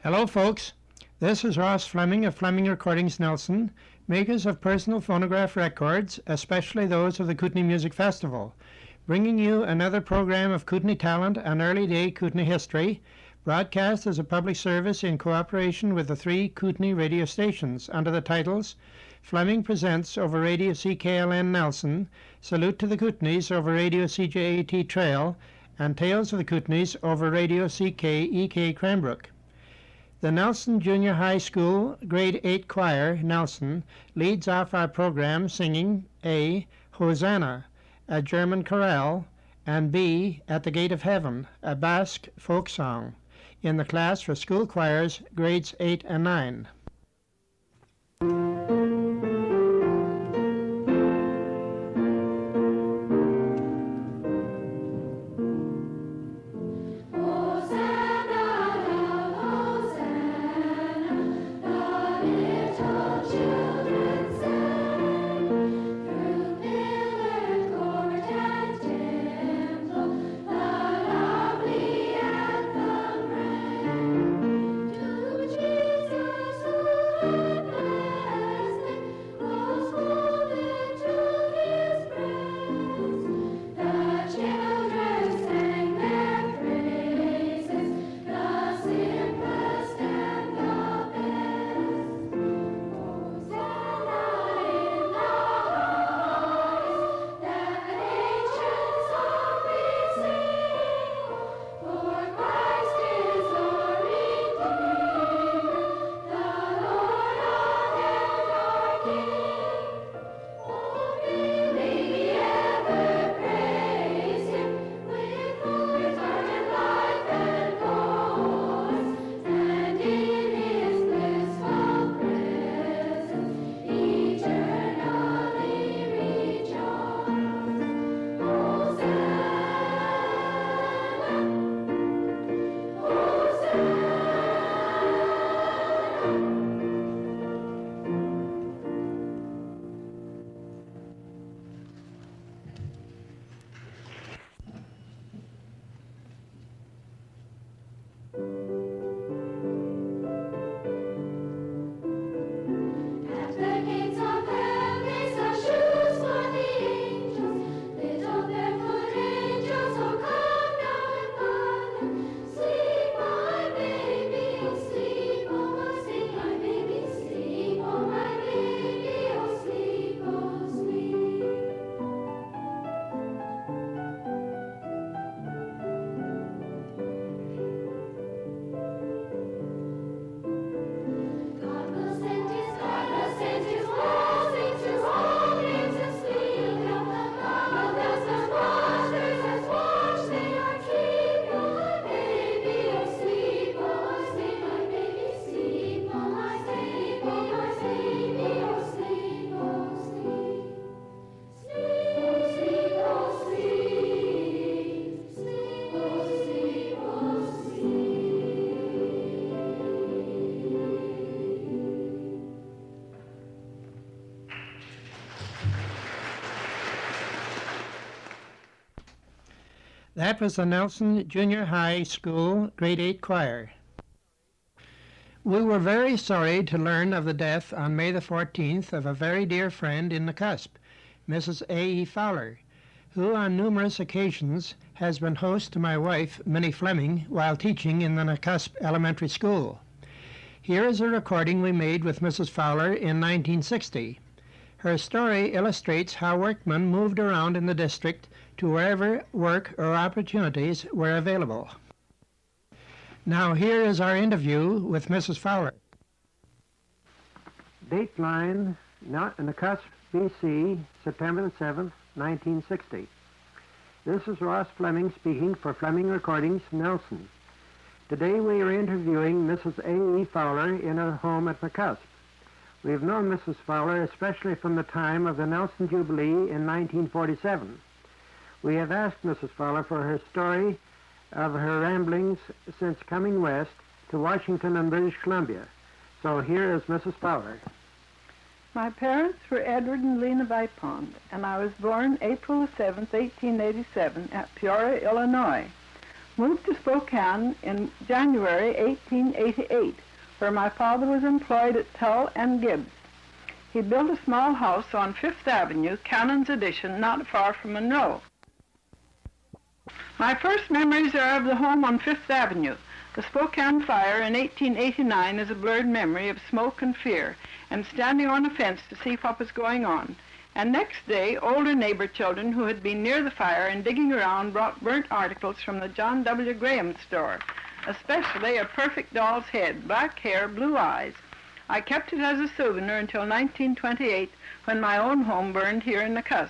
Hello, folks. This is Ross Fleming of Fleming Recordings Nelson, makers of personal phonograph records, especially those of the Kootenay Music Festival, bringing you another program of Kootenay talent and early-day Kootenay history, broadcast as a public service in cooperation with the 3 Kootenay radio stations under the titles Fleming Presents over Radio CKLN Nelson, Salute to the Kootenays over Radio CJAT Trail, and Tales of the Kootenays over Radio CKEK Cranbrook. The Nelson Junior High School Grade 8 Choir, Nelson, leads off our program singing A. Hosanna, a German chorale, and B. At the Gate of Heaven, a Basque folk song, in the class for school choirs, grades 8 and 9. That was the Nelson Junior High School Grade 8 Choir. We were very sorry to learn of the death on May the 14th of a very dear friend in Nakusp, Mrs. A.E. Fowler, who on numerous occasions has been host to my wife, Minnie Fleming, while teaching in the Nakusp Elementary School. Here is a recording we made with Mrs. Fowler in 1960. Her story illustrates how workmen moved around in the district to wherever work or opportunities were available. Now here is our interview with Mrs. Fowler. Dateline, Nakusp, BC, September the 7th, 1960. This is Ross Fleming speaking for Fleming Recordings, Nelson. Today we are interviewing Mrs. A.E. Fowler in her home at Nakusp. We have known Mrs. Fowler especially from the time of the Nelson Jubilee in 1947. We have asked Mrs. Fowler for her story of her ramblings since coming west to Washington and British Columbia. So here is Mrs. Fowler. My parents were Edward and Lena Vipond, and I was born April 7, 1887, at Peoria, Illinois. moved to Spokane in January 1888, where my father was employed at Tull and Gibbs. He built a small house on Fifth Avenue, Cannon's Addition, not far from Monroe. My first memories are of the home on Fifth Avenue. The Spokane fire in 1889 is a blurred memory of smoke and fear, and standing on a fence to see what was going on. And next day, older neighbor children who had been near the fire and digging around brought burnt articles from the John W. Graham store, especially a perfect doll's head, black hair, blue eyes. I kept it as a souvenir until 1928, when my own home burned here in Nakusp.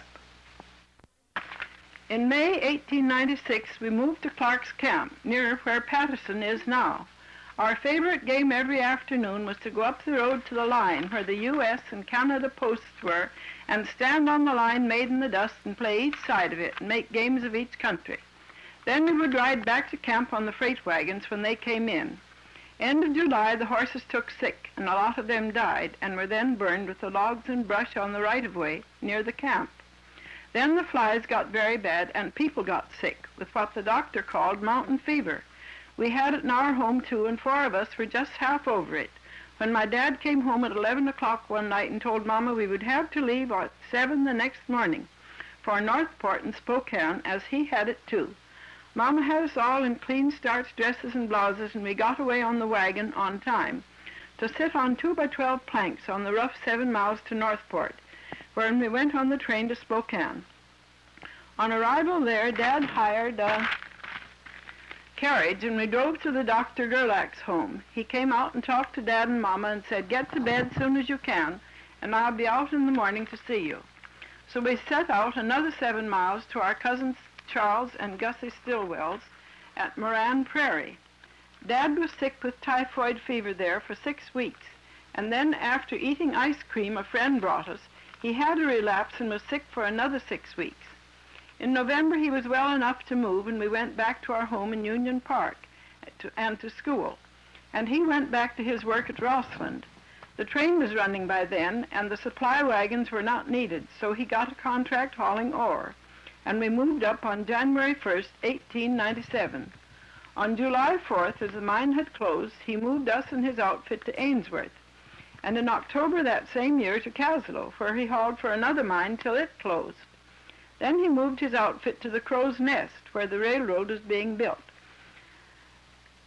In May 1896, we moved to Clark's Camp, near where Patterson is now. Our favorite game every afternoon was to go up the road to the line where the U.S. and Canada posts were and stand on the line made in the dust and play each side of it and make games of each country. Then we would ride back to camp on the freight wagons when they came in. End of July, the horses took sick, and a lot of them died and were then burned with the logs and brush on the right-of-way near the camp. Then the flies got very bad and people got sick with what the doctor called mountain fever. We had it in our home, too, and 4 of us were just half over it. When my dad came home at 11 o'clock one night and told Mama we would have to leave at 7 the next morning for Northport and Spokane, as he had it, too. Mama had us all in clean starched dresses and blouses, and we got away on the wagon on time to sit on 2x12 planks on the rough 7 miles to Northport, where we went on the train to Spokane. On arrival there, Dad hired a carriage, and we drove to the Dr. Gerlach's home. He came out and talked to Dad and Mama and said, "Get to bed as soon as you can, and I'll be out in the morning to see you." So we set out another 7 miles to our cousins Charles and Gussie Stillwell's at Moran Prairie. Dad was sick with typhoid fever there for 6 weeks, and then after eating ice cream a friend brought us, he had a relapse and was sick for another 6 weeks. In November, he was well enough to move, and we went back to our home in Union Park and to school. And he went back to his work at Rossland. The train was running by then, and the supply wagons were not needed, so he got a contract hauling ore, and we moved up on January 1st, 1897. On July 4th, as the mine had closed, he moved us and his outfit to Ainsworth, and in October that same year to Kaslo, where he hauled for another mine till it closed. Then he moved his outfit to the Crow's Nest, where the railroad was being built.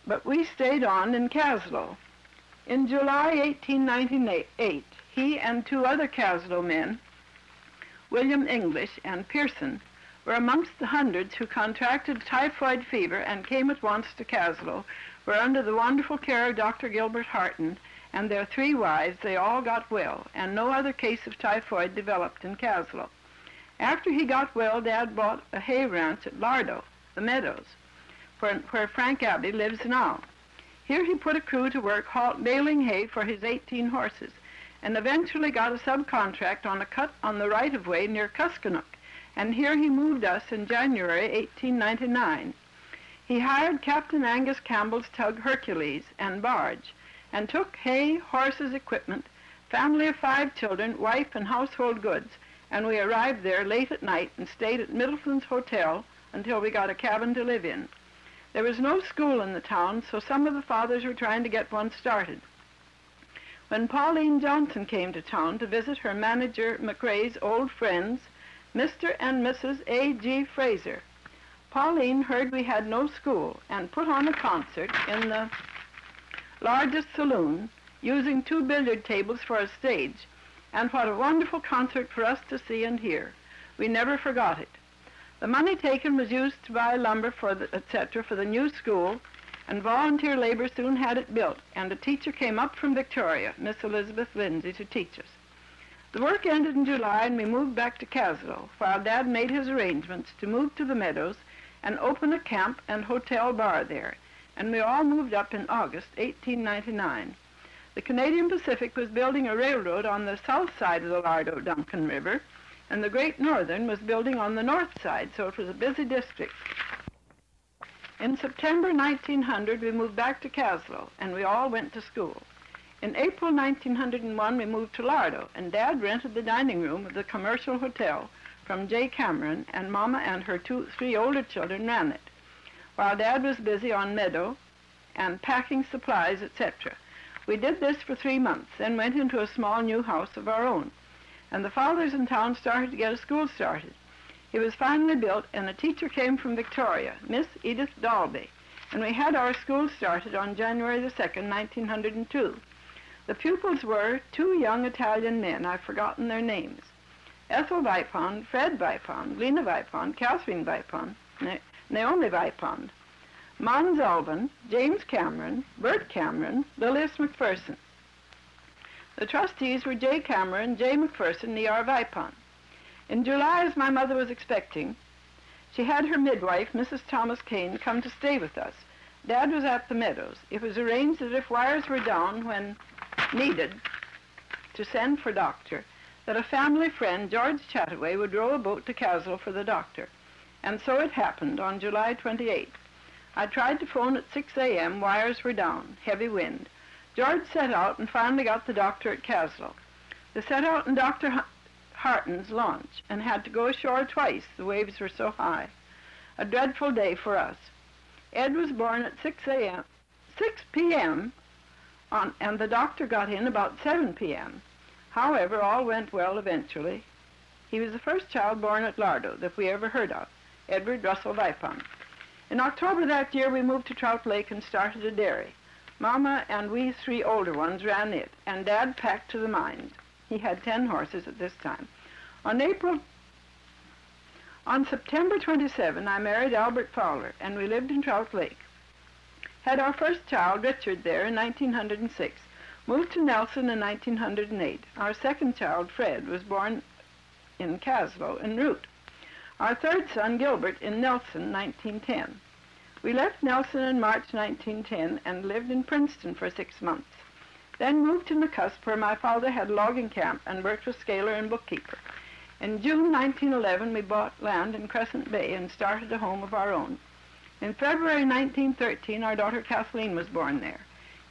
But we stayed on in Kaslo. In July 1898, he and 2 other Kaslo men, William English and Pearson, were amongst the hundreds who contracted typhoid fever and came at once to Kaslo, where under the wonderful care of Dr. Gilbert Harton and their 3 wives, they all got well, and no other case of typhoid developed in Kaslo. After he got well, Dad bought a hay ranch at Lardeau, the Meadows, where Frank Abbey lives now. Here he put a crew to work baling hay for his 18 horses, and eventually got a subcontract on a cut on the right-of-way near Kuskanook, and here he moved us in January 1899. He hired Captain Angus Campbell's tug Hercules and barge, and took hay, horses, equipment, family of 5 children, wife, and household goods, and we arrived there late at night and stayed at Middleton's Hotel until we got a cabin to live in. There was no school in the town, so some of the fathers were trying to get one started. When Pauline Johnson came to town to visit her manager McRae's old friends, Mr. and Mrs. A.G. Fraser, Pauline heard we had no school and put on a concert in the largest saloon, using 2 billiard tables for a stage. And what a wonderful concert for us to see and hear. We never forgot it. The money taken was used to buy lumber etc. for the new school, and volunteer labor soon had it built, and a teacher came up from Victoria, Miss Elizabeth Lindsay, to teach us. The work ended in July, and we moved back to Kaslo, while Dad made his arrangements to move to the Meadows and open a camp and hotel bar there, and we all moved up in August 1899. The Canadian Pacific was building a railroad on the south side of the Lardeau-Duncan River, and the Great Northern was building on the north side, so it was a busy district. In September 1900, we moved back to Kaslo, and we all went to school. In April 1901, we moved to Lardeau, and Dad rented the dining room of the commercial hotel from J. Cameron, and Mama and her 3 older children ran it. while Dad was busy on meadow and packing supplies, etc. We did this for 3 months, then went into a small new house of our own. And the fathers in town started to get a school started. It was finally built, and a teacher came from Victoria, Miss Edith Dalby, and we had our school started on January the 2nd, 1902. The pupils were 2 young Italian men. I've forgotten their names. Ethel Vipond, Fred Vipond, Lena Vipond, Catherine Vipond, Naomi Vipond, Mons Alban, James Cameron, Bert Cameron, Lilias McPherson. The trustees were J. Cameron, J. McPherson, E.R. Vipond. In July, as my mother was expecting, she had her midwife, Mrs. Thomas Kane, come to stay with us. Dad was at the Meadows. It was arranged that if wires were down when needed to send for doctor, that a family friend, George Chataway, would row a boat to Kaslo for the doctor. And so it happened on July 28th. I tried to phone at 6 a.m. Wires were down, heavy wind. George set out and finally got the doctor at Kaslo. They set out in Dr. Harton's launch and had to go ashore twice. The waves were so high. A dreadful day for us. Ed was born at 6 p.m. And the doctor got in about 7 p.m. However, all went well eventually. He was the first child born at Lardeau that we ever heard of, Edward Russell Vipond. In October that year, we moved to Trout Lake and started a dairy. Mama and we 3 older ones ran it, and Dad packed to the mines. He had 10 horses at this time. On September 27, I married Albert Fowler, and we lived in Trout Lake. Had our first child, Richard, there in 1906. Moved to Nelson in 1908. Our second child, Fred, was born in Kaslo en route. Our third son, Gilbert, in Nelson, 1910. We left Nelson in March 1910 and lived in Princeton for 6 months. Then moved to Nakusp, where my father had a logging camp and worked with scaler and bookkeeper. In June 1911, we bought land in Crescent Bay and started a home of our own. In February 1913, our daughter Kathleen was born there.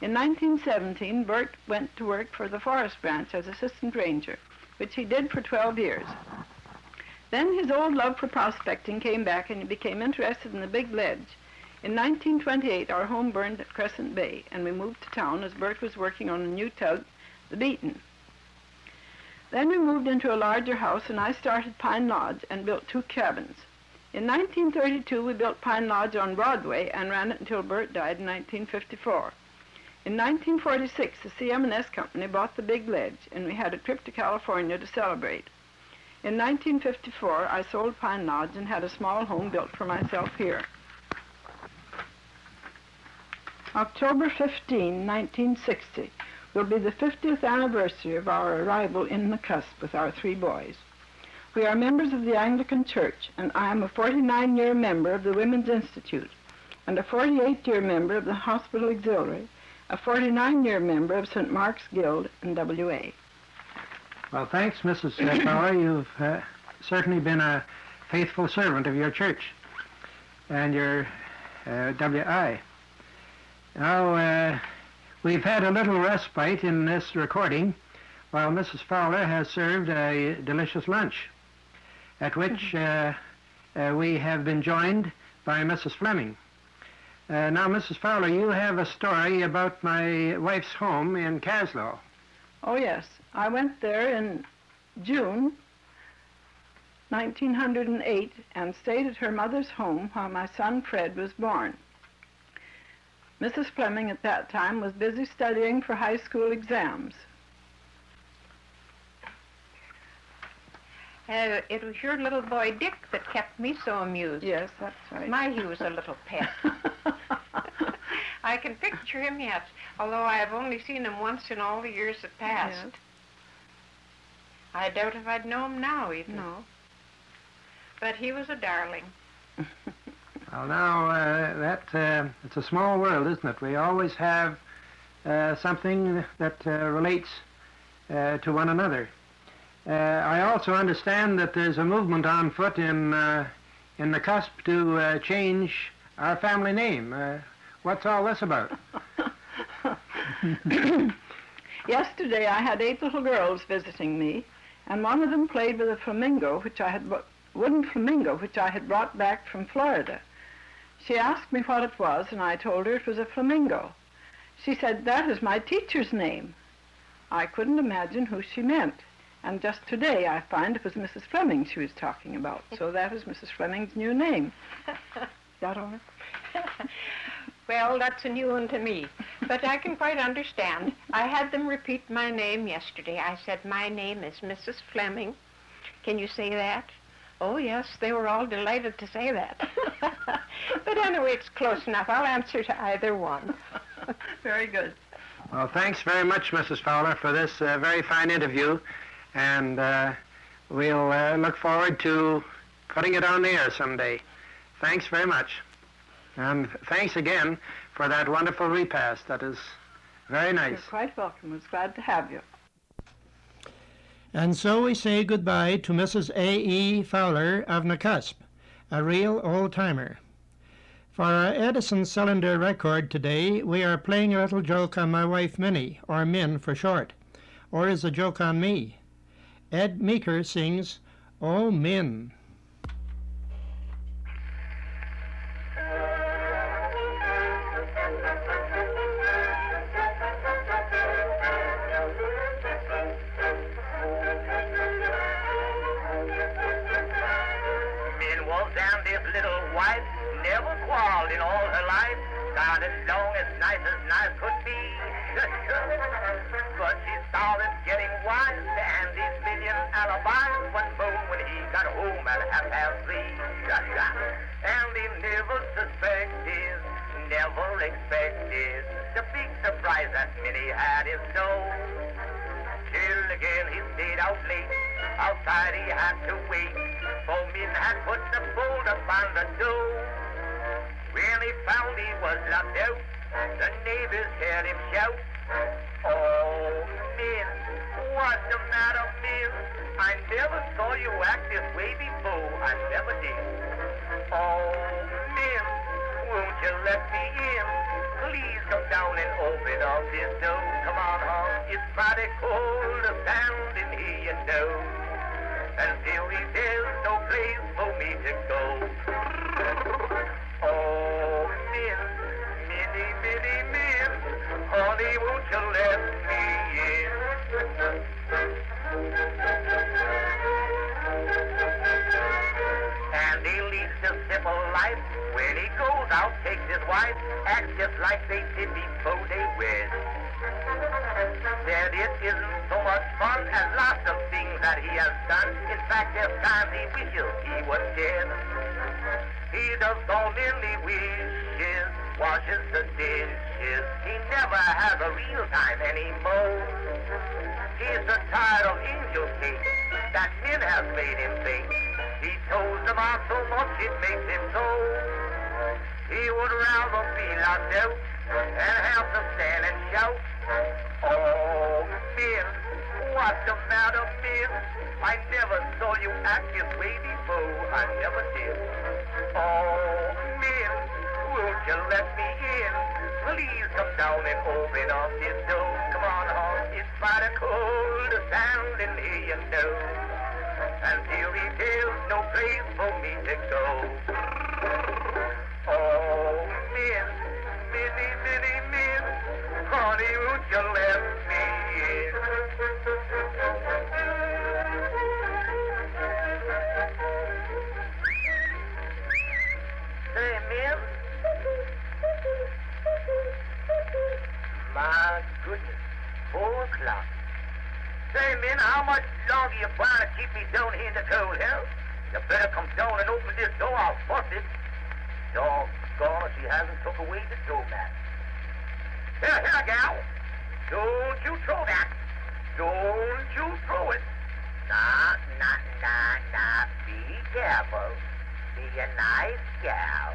In 1917, Bert went to work for the Forest Branch as assistant ranger, which he did for 12 years. Then his old love for prospecting came back, and he became interested in the Big Ledge. In 1928, our home burned at Crescent Bay, and we moved to town as Bert was working on a new tug, the Beaton. Then we moved into a larger house, and I started Pine Lodge and built 2 cabins. In 1932, we built Pine Lodge on Broadway and ran it until Bert died in 1954. In 1946, the CM&S Company bought the Big Ledge, and we had a trip to California to celebrate. In 1954, I sold Pine Lodge and had a small home built for myself here. October 15, 1960, will be the 50th anniversary of our arrival in Nakusp with our 3 boys. We are members of the Anglican Church, and I am a 49-year member of the Women's Institute, and a 48-year member of the Hospital Auxiliary, a 49-year member of St. Mark's Guild and WA. Well, thanks, Mrs. Fowler. You've certainly been a faithful servant of your church and your WI. Now, we've had a little respite in this recording while Mrs. Fowler has served a delicious lunch, at which we have been joined by Mrs. Fleming. Now, Mrs. Fowler, you have a story about my wife's home in Kaslo. Oh, yes. I went there in June 1908 and stayed at her mother's home while my son Fred was born. Mrs. Fleming at that time was busy studying for high school exams. It was your little boy Dick that kept me so amused. Yes, that's right. He was a little pet. I can picture him yet, although I have only seen him once in all the years that passed. Yes. I doubt if I'd know him now even. No. But he was a darling. Well, now, it's a small world, isn't it? We always have something that relates to one another. I also understand that there's a movement on foot in Nakusp to change our family name. What's all this about? Yesterday I had 8 little girls visiting me, and one of them played with a flamingo, wooden flamingo, which I had brought back from Florida. She asked me what it was, and I told her it was a flamingo. She said, "That is my teacher's name." I couldn't imagine who she meant. And just today I find it was Mrs. Fleming she was talking about. So that is Mrs. Fleming's new name. That all right? Well, that's a new one to me, but I can quite understand. I had them repeat my name yesterday. I said, "My name is Mrs. Fleming. Can you say that?" Oh, yes, they were all delighted to say that. But anyway, it's close enough. I'll answer to either one. Very good. Well, thanks very much, Mrs. Fowler, for this very fine interview. And we'll look forward to putting it on the air someday. Thanks very much. And thanks again for that wonderful repast. That is very nice. You're quite welcome. I was glad to have you. And so we say goodbye to Mrs. A.E. Fowler of Nakusp, a real old-timer. For our Eddison Cylinder record today, we are playing a little joke on my wife Minnie, or Min for short, or is a joke on me. Ed Meeker sings, "Oh, Min." Min was down this little wife, never quarreled in all her life, got as long as nice could be. But she started getting wise, and these million alibis one phone when he got home at 3:30. And he never suspected, never expected the big surprise that Minnie had in store. Till again he stayed out late, outside he had to wait, for Min had put the bolt upon the door. When he found he was locked out, the neighbors heard him shout, "Oh, Min, what's the matter, Min? I never saw you act this way before, I never did. Oh, Min, won't you let me in? Please come down and open up this door. Come on, hon, it's mighty cold, the sound in here, you know. And still there's no place for me to go. Oh, Min, Minnie, Minnie, Min, honey, won't you let me in?" And he leads a simple life. When he goes out, takes his wife, acts just like they did before they wed. Said it isn't so much fun as lots of things that he has done. In fact, there's times he wishes he was dead. He does so many wishes, washes the dishes. He never has a real time anymore. He's so tired of angel cake that Min has made him think. He told them out so much it makes him so. He would rather be locked out and have to stand and shout, "Oh, Min, what's the matter, Min? I never saw you act this way before, I never did. Oh, Min, won't you let me in? Please come down and open up this door. Come on, hon, it's mighty cold, the sound in here, you know. Until he tells no place for me to go. Oh, Min, Minnie, Minnie, Min, honey, won't you let me in?" Say, Min. My goodness, 4 o'clock. Say, Min, how much longer you trying to keep me down here in the cold, huh? You better come down and open this door, I'll bust it. Doggone, she hasn't took away the doormat. Here, gal. Don't you throw that. Don't you throw it. Nah. Be careful. Be a nice gal.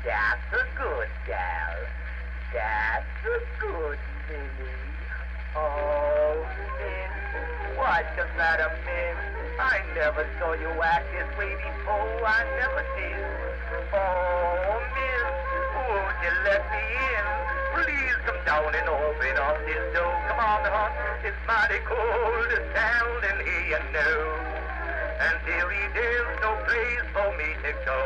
That's a good gal. That's a good Minnie. Oh, Min, what's the matter, Min? I never saw you act this way before, I never did. Oh, Min, won't you let me in? Please come down and open up this door. Come on, hon, it's mighty cold, the sound in here, you know. Until there's no place for me to go.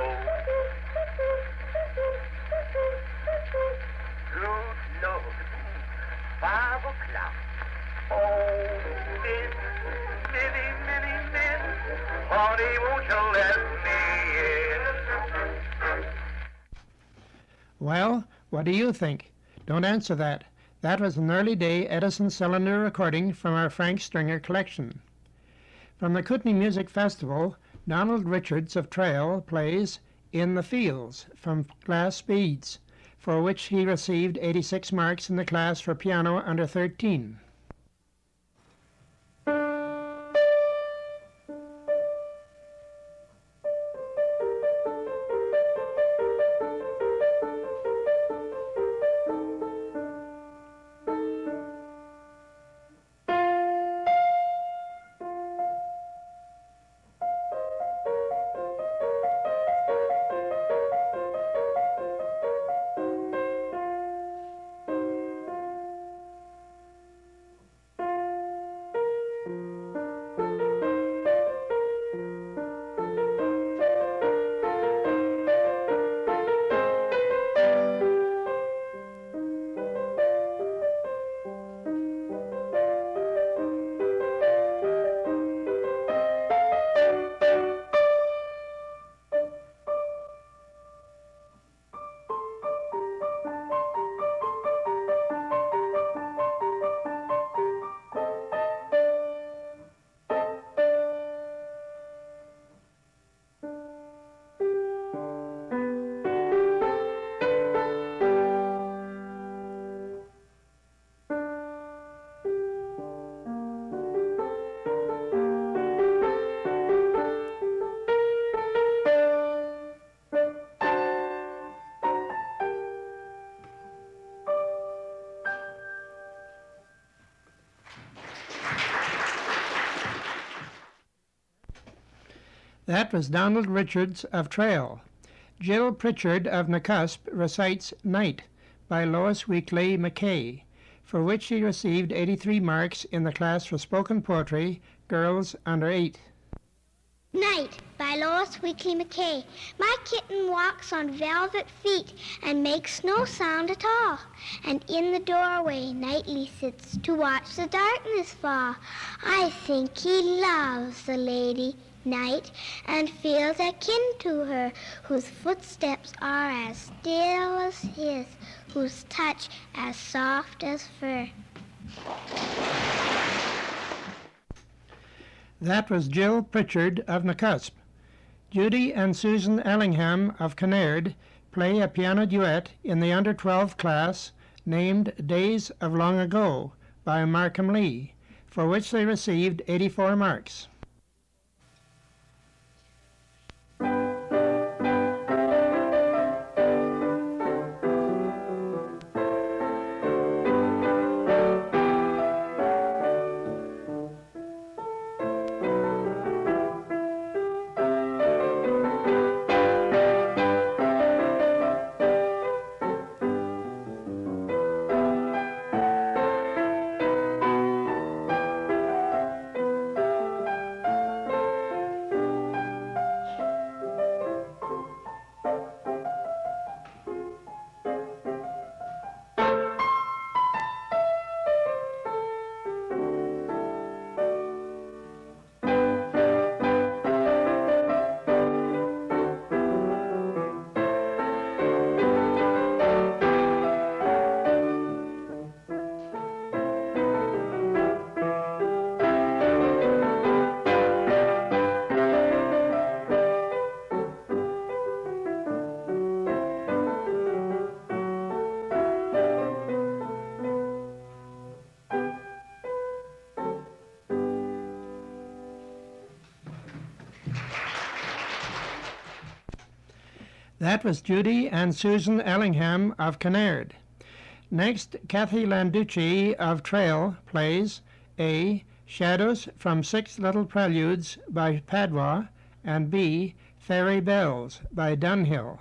Well, what do you think? Don't answer that. That was an early-day Eddison Cylinder recording from our Frank Stringer collection. From the Kootenay Music Festival, Donald Richards of Trail plays In the Fields from Class Speeds, for which he received 86 marks in the class for piano under 13. That was Donald Richards of Trail. Jill Pritchard of Nakusp recites Night by Lois Weakley McKay, for which she received 83 marks in the class for spoken poetry, girls under 8. Night by Lois Weakley McKay. My kitten walks on velvet feet and makes no sound at all, and in the doorway nightly sits to watch the darkness fall. I think he loves the lady Night and feels akin to her, whose footsteps are as still as his, whose touch as soft as fur. That was Jill Pritchard of Nakusp. Judy and Susan Allingham of Kinnaird play a piano duet in the under 12 class named Days of Long Ago by Markham Lee, for which they received 84 marks. That was Judy and Susan Allingham of Kinnaird. Next, Kathy Landucci of Trail plays A. Shadows from 6 Little Preludes by Padua, and B. Fairy Bells by Dunhill.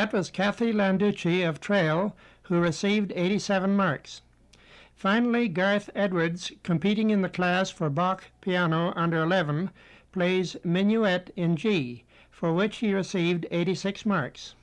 That was Kathy Landucci of Trail, who received 87 marks. Finally, Garreth Edwards, competing in the class for Bach Piano under 11, plays Minuet in G, for which he received 86 marks.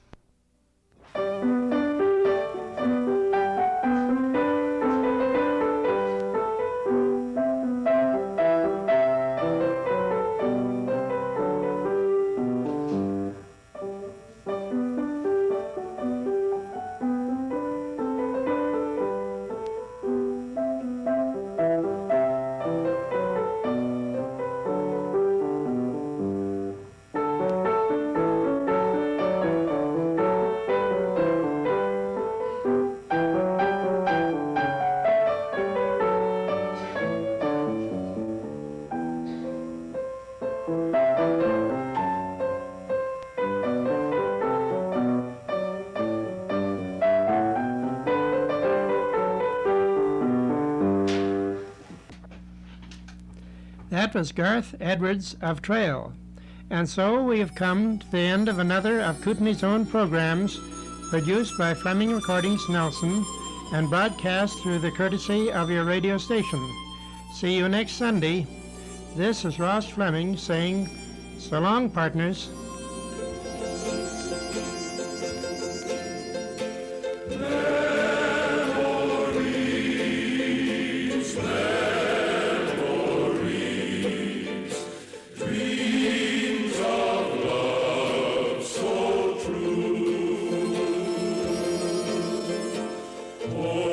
That was Garreth Edwards of Trail. And so we have come to the end of another of Kootenay's own programs, produced by Fleming Recordings Nelson and broadcast through the courtesy of your radio station. See you next Sunday. This is Ross Fleming saying, so long, partners. Oh